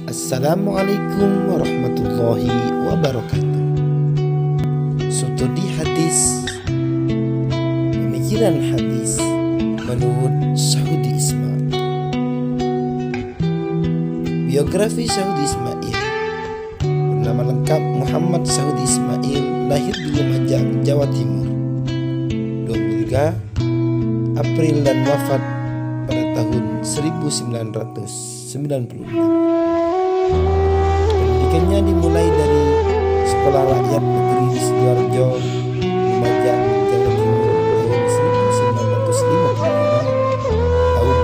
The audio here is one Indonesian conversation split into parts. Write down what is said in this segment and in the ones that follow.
Assalamualaikum warahmatullahi wabarakatuh. Studi hadis, pemikiran hadis menurut Saudi Ismail. Biografi Saudi Ismail. Nama lengkap Muhammad Saudi Ismail, lahir di Lumajang, Jawa Timur 23 April dan wafat pada tahun 1996. Pendidikannya dimulai dari Sekolah Rakyat Negeri di Sidoarjo, Lumajang, Jawa Timur tahun 1955. Lalu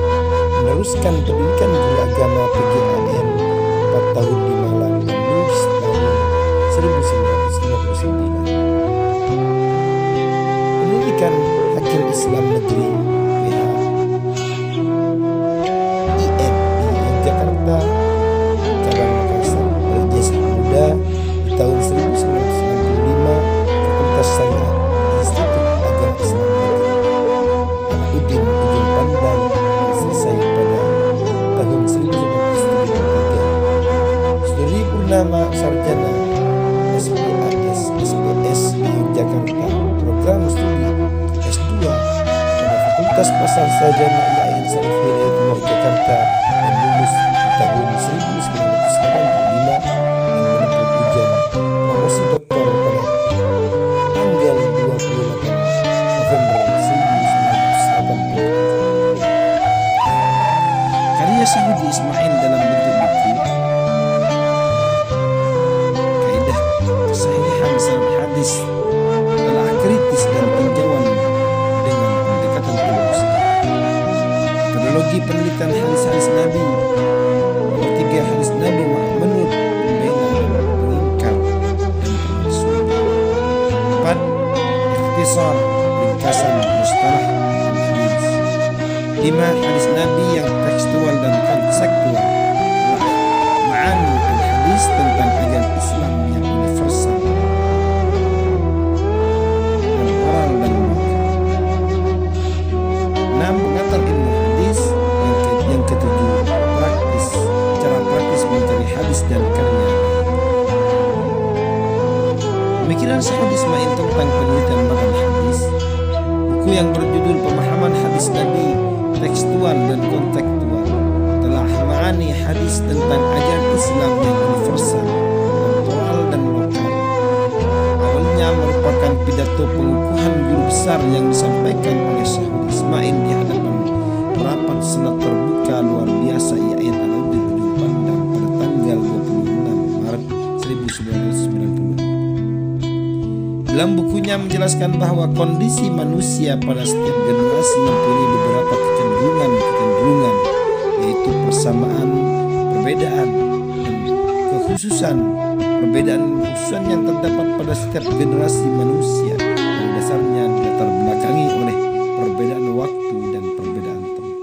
meneruskan pendidikan guru agama PGAN 4 tahun di Malang dan lulus tahun 1959. Pendidikan Hakim Islam Negeri PHIN di Jakarta di tahun 1965, Fakultas Syariah Institut Agama Islam Negeri Alauddin Ujung Pandang, selesai pada tahun 1973. Studi Purnama Sarjana SPS di Yogyakarta, program studi S2 pada Fakultas Pasar Sarjana IAIN Syarif Hidayatullah Jakarta dan lulus di tahun 1985. Promosi doktor pada tanggal 28 November 1980. Karya Saudi Ismail dalam bentuk buku Kaidah Kesahihan Sanad Hadis telah kritis dan tinjauan dengan pendekatan filosofis. Metodologi penelitian hadis-hadis Nabi, nomor 3 hadis Nabi menurut ikhtisar ringkasan mustalah hadis. 5 hadis Nabi yang tekstual dan konseptual. Ma'ani al-hadis tentang ajaran Islam yang universal, temporal dan lokal. 6 pengantar ilmu hadis. Yang ketujuh, cara praktis mencari hadis dan karya. Pemikiran Saudi Ismail tentang penelitian bahan hadis. Buku yang berjudul Pemahaman Hadis Nabi Tekstual dan Kontekstual telah mengani hadis tentang ajaran Islam yang universal, temporal dan lokal. Awalnya merupakan pidato pengukuhan guru besar yang disampaikan oleh Saudi Ismail di hadapan rapat senat terbuka luar biasa IAIN Alauddin Ujung Pandang pada tanggal 26 Maret 1990. Dalam bukunya menjelaskan bahwa kondisi manusia pada setiap generasi mempunyai beberapa kecenderungan, yaitu persamaan, perbedaan, dan kekhususan. Perbedaan kekhususan yang terdapat pada setiap generasi manusia pada dasarnya dilatar belakangi oleh perbedaan waktu dan perbedaan tempat.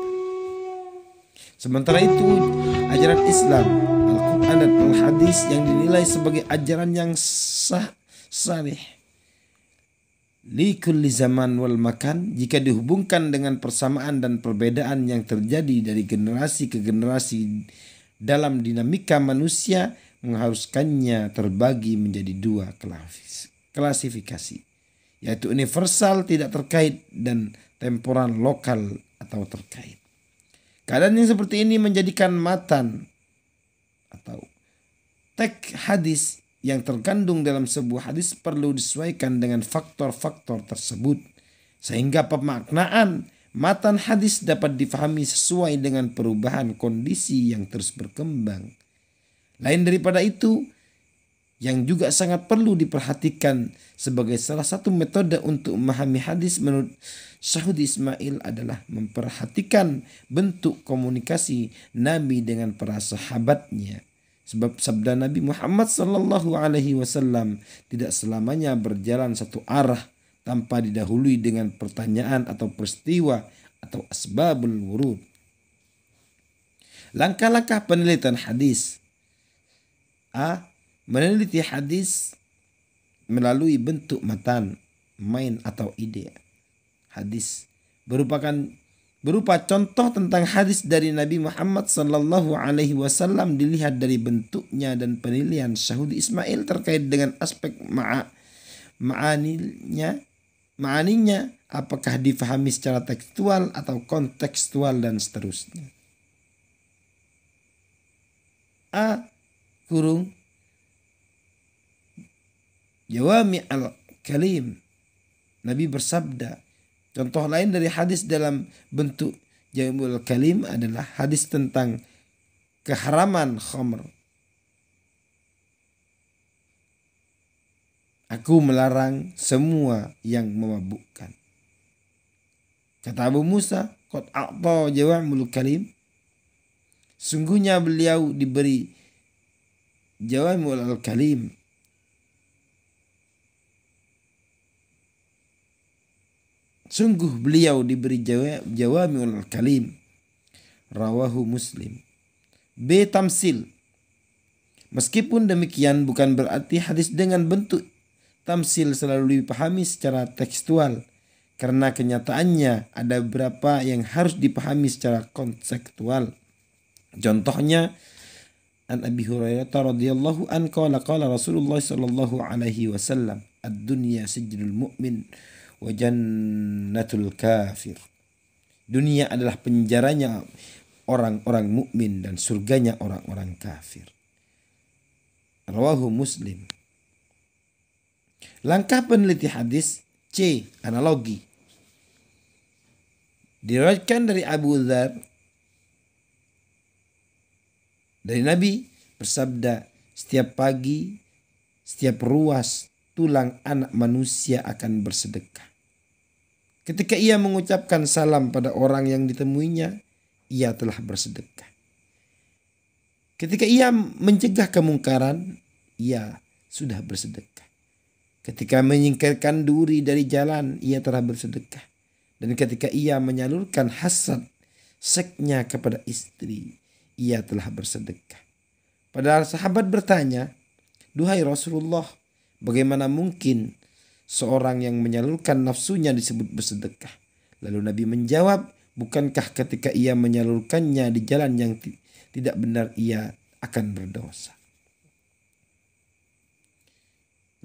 Sementara itu, ajaran Islam, Al-Quran dan Al-Hadis yang dinilai sebagai ajaran yang sah, salih, likulli zaman wal makan, jika dihubungkan dengan persamaan dan perbedaan yang terjadi dari generasi ke generasi dalam dinamika manusia, mengharuskannya terbagi menjadi 2 klasifikasi, yaitu universal tidak terkait dan temporal lokal atau terkait. Keadaan yang seperti ini menjadikan matan atau teks hadis yang terkandung dalam sebuah hadis perlu disesuaikan dengan faktor-faktor tersebut, sehingga pemaknaan matan hadis dapat difahami sesuai dengan perubahan kondisi yang terus berkembang. Lain daripada itu, yang juga sangat perlu diperhatikan sebagai salah satu metode untuk memahami hadis menurut Saudi Ismail adalah memperhatikan bentuk komunikasi Nabi dengan para sahabatnya. Sebab sabda Nabi Muhammad SAW tidak selamanya berjalan satu arah tanpa didahului dengan pertanyaan atau peristiwa atau asbabul wurud. Langkah-langkah penelitian hadis. A. Meneliti hadis melalui bentuk matan, main atau ide. Hadis merupakan berupa contoh tentang hadis dari Nabi Muhammad Sallallahu Alaihi Wasallam dilihat dari bentuknya dan penilaian Syahud Ismail terkait dengan aspek ma'aninya, apakah difahami secara tekstual atau kontekstual dan seterusnya. A kurung Jawami al-Kalim. Nabi bersabda, contoh lain dari hadis dalam bentuk Jawami'ul Kalim adalah hadis tentang keharaman khamr. Aku melarang semua yang memabukkan. Kata Abu Musa, qad a'ta Jawami'ul Kalim. Sungguhnya beliau diberi Jawami'ul Kalim. Sungguh beliau diberi Jawami'ul Kalim. Rawahu Muslim. B. Tamsil. Meskipun demikian bukan berarti hadis dengan bentuk tamsil selalu dipahami secara tekstual. Karena kenyataannya ada beberapa yang harus dipahami secara konseptual. Contohnya, an Abi Hurairah radhiyallahu anhu qala Rasulullah sallallahu alaihi wasallam, ad-dunya sijnul mu'min wa jannatul kafir. Dunia adalah penjaranya orang-orang mukmin dan surganya orang-orang kafir. Rawahu Muslim. Langkah peneliti hadis. C. Analogi. Diriwayatkan dari Abu Dzar dari Nabi bersabda, setiap pagi, setiap ruas tulang anak manusia akan bersedekah. Ketika ia mengucapkan salam pada orang yang ditemuinya, ia telah bersedekah. Ketika ia mencegah kemungkaran, ia sudah bersedekah. Ketika menyingkirkan duri dari jalan, ia telah bersedekah. Dan ketika ia menyalurkan hasad seknya kepada istri, ia telah bersedekah. Padahal sahabat bertanya, duhai Rasulullah, bagaimana mungkin seorang yang menyalurkan nafsunya disebut bersedekah? Lalu Nabi menjawab, bukankah ketika ia menyalurkannya di jalan yang tidak benar ia akan berdosa?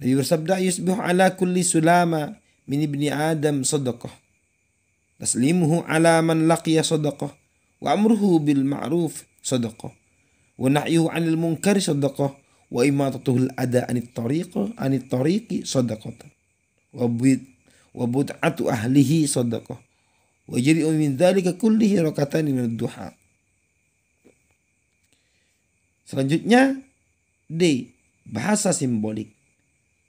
Nabi bersabda, yusbihu ala kulli sulama min ibni Adam sadaqah. Taslimuhu ala man laqiya sadaqah. Wa amruhu bil ma'ruf sadaqah. Wa nahyuhu 'anil munkari sadaqah. Wa imatatuhul ada anit tariqi sadaqah. Wa bud'atu ahlihi sadaqah. Wa jari'u min dhalika kullihi rakatani min ad-duha. Selanjutnya D. Bahasa simbolik.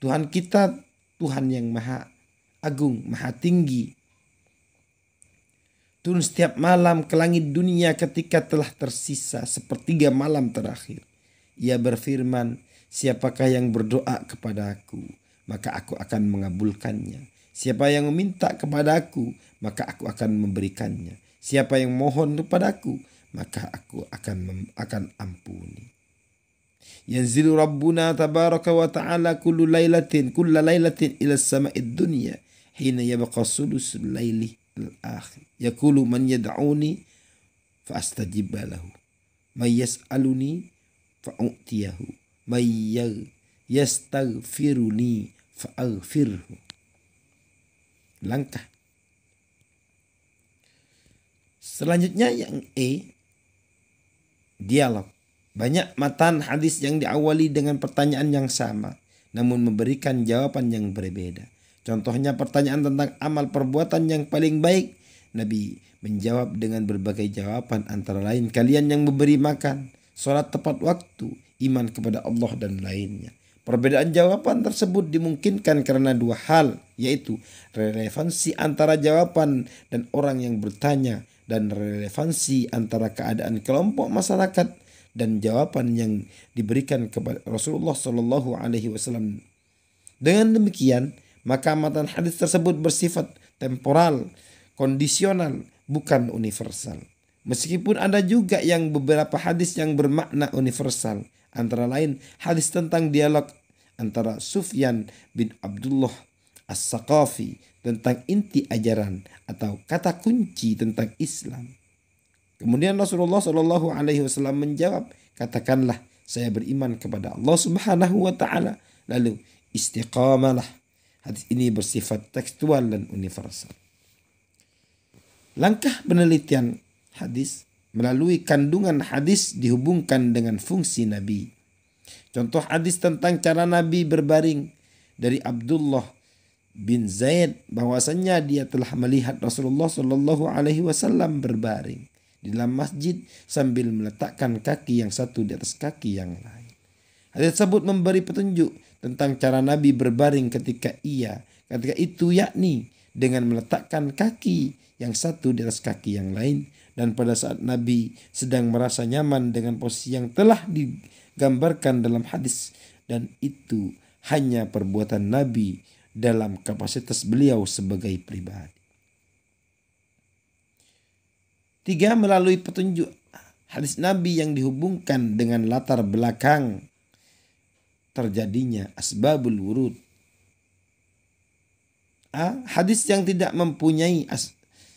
Tuhan kita Tuhan yang maha agung, maha tinggi. Turun setiap malam ke langit dunia ketika telah tersisa sepertiga malam terakhir. Ia berfirman, siapakah yang berdoa kepada aku, maka aku akan mengabulkannya. Siapa yang meminta kepada aku, maka aku akan memberikannya. Siapa yang mohon kepadaku, maka aku akan ampuni. Yanzilu Rabbuna tabaraka wa ta'ala kulla lailatin ila sama'id dunya hina yabqa sulusul laili al-akhir. Yaqulu man yad'uni fa astajiba lahu. May yas'aluni fa u'tiyahu. May yastaghfiruni fa aghfirhu. Langkah. Selanjutnya yang E. Dialog. Banyak matan hadis yang diawali dengan pertanyaan yang sama, namun memberikan jawaban yang berbeda. Contohnya pertanyaan tentang amal perbuatan yang paling baik. Nabi menjawab dengan berbagai jawaban, antara lain kalian yang memberi makan, sholat tepat waktu, iman kepada Allah dan lainnya. Perbedaan jawaban tersebut dimungkinkan karena dua hal, yaitu relevansi antara jawaban dan orang yang bertanya, dan relevansi antara keadaan kelompok masyarakat dan jawaban yang diberikan kepada Rasulullah Shallallahu Alaihi Wasallam. Dengan demikian, maka matan hadis tersebut bersifat temporal, kondisional, bukan universal. Meskipun ada juga yang beberapa hadis yang bermakna universal, antara lain hadis tentang dialog antara Sufyan bin Abdullah as-saqafi, tentang inti ajaran atau kata kunci tentang Islam. Kemudian Rasulullah Shallallahu Alaihi Wasallam menjawab, katakanlah saya beriman kepada Allah Subhanahu Wa Taala, lalu istiqamalah. Hadis ini bersifat tekstual dan universal. Langkah penelitian hadis melalui kandungan hadis dihubungkan dengan fungsi Nabi. Contoh hadis tentang cara Nabi berbaring dari Abdullah bin Zaid bahwasannya dia telah melihat Rasulullah Shallallahu Alaihi Wasallam berbaring di dalam masjid sambil meletakkan kaki yang satu di atas kaki yang lain. Hadis tersebut memberi petunjuk tentang cara Nabi berbaring ketika itu yakni dengan meletakkan kaki yang satu di atas kaki yang lain, dan pada saat Nabi sedang merasa nyaman dengan posisi yang telah digambarkan dalam hadis, dan itu hanya perbuatan Nabi dalam kapasitas beliau sebagai pribadi. 3. Melalui petunjuk hadis Nabi yang dihubungkan dengan latar belakang terjadinya asbabul wurud. A. Hadis yang tidak mempunyai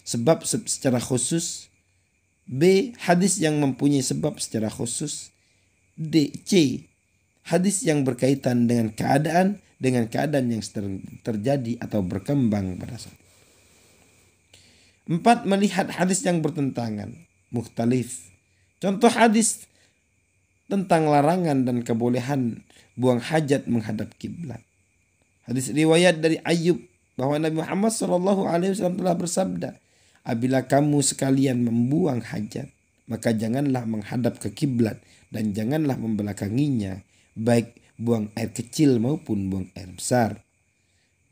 sebab secara khusus. B. Hadis yang mempunyai sebab secara khusus. C. Hadis yang berkaitan dengan keadaan yang terjadi atau berkembang pada saat. 4. Melihat hadis yang bertentangan, mukhtalif. Contoh hadis tentang larangan dan kebolehan buang hajat menghadap kiblat. Hadis riwayat dari Ayyub bahwa Nabi Muhammad SAW telah bersabda, apabila kamu sekalian membuang hajat, maka janganlah menghadap ke kiblat dan janganlah membelakanginya, baik buang air kecil maupun buang air besar.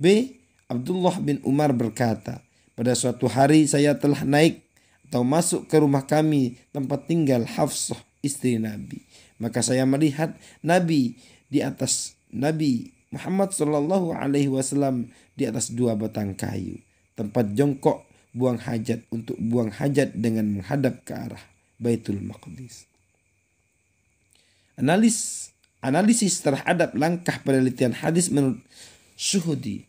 B. Abdullah bin Umar berkata, pada suatu hari saya telah naik atau masuk ke rumah kami tempat tinggal Hafsah istri Nabi. Maka saya melihat Nabi Muhammad Sallallahu Alaihi Wasallam di atas 2 batang kayu, tempat jongkok buang hajat untuk buang hajat dengan menghadap ke arah Baitul Maqdis. Analisis terhadap langkah penelitian hadis menurut Syuhudi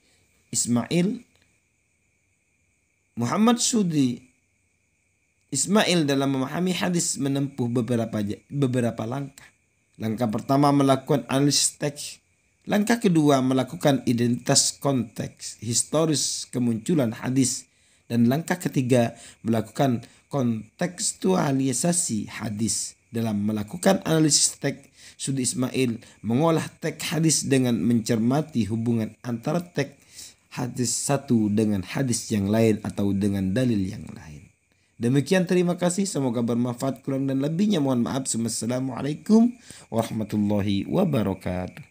Muhammad Syuhudi Ismail dalam memahami hadis menempuh beberapa langkah. Langkah pertama melakukan analisis teks. Langkah kedua melakukan identitas konteks historis kemunculan hadis. Dan langkah ketiga melakukan kontekstualisasi hadis. Dalam melakukan analisis teks, Syuhudi Ismail mengolah teks hadis dengan mencermati hubungan antara teks hadis satu dengan hadis yang lain atau dengan dalil yang lain. Demikian, terima kasih. Semoga bermanfaat. Kurang dan lebihnya mohon maaf. Assalamualaikum warahmatullahi wabarakatuh.